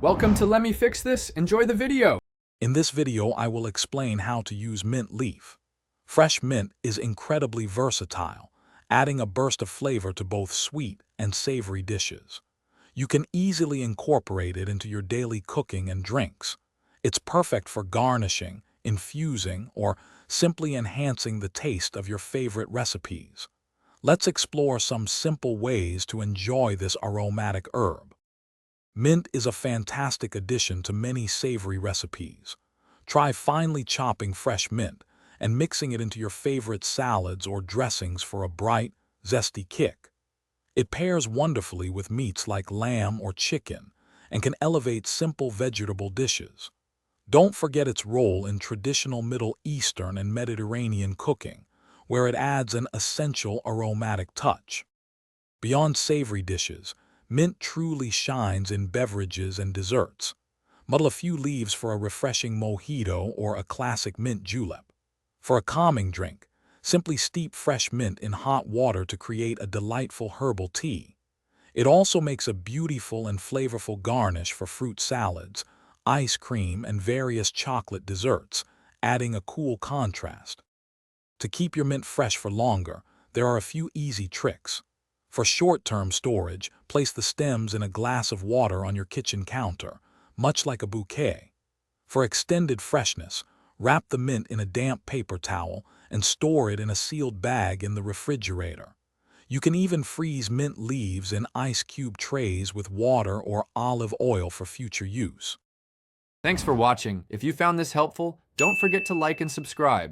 Welcome to Let Me Fix This. Enjoy the video. In this video, I will explain how to use mint leaf. Fresh mint is incredibly versatile, adding a burst of flavor to both sweet and savory dishes. You can easily incorporate it into your daily cooking and drinks. It's perfect for garnishing, infusing, or simply enhancing the taste of your favorite recipes. Let's explore some simple ways to enjoy this aromatic herb. Mint is a fantastic addition to many savory recipes. Try finely chopping fresh mint and mixing it into your favorite salads or dressings for a bright, zesty kick. It pairs wonderfully with meats like lamb or chicken and can elevate simple vegetable dishes. Don't forget its role in traditional Middle Eastern and Mediterranean cooking, where it adds an essential aromatic touch. Beyond savory dishes, mint truly shines in beverages and desserts. Muddle a few leaves for a refreshing mojito or a classic mint julep. For a calming drink, simply steep fresh mint in hot water to create a delightful herbal tea. It also makes a beautiful and flavorful garnish for fruit salads, ice cream, and various chocolate desserts, adding a cool contrast. To keep your mint fresh for longer, there are a few easy tricks. For short-term storage, place the stems in a glass of water on your kitchen counter, much like a bouquet. For extended freshness, wrap the mint in a damp paper towel and store it in a sealed bag in the refrigerator. You can even freeze mint leaves in ice cube trays with water or olive oil for future use. Thanks for watching. If you found this helpful, don't forget to like and subscribe.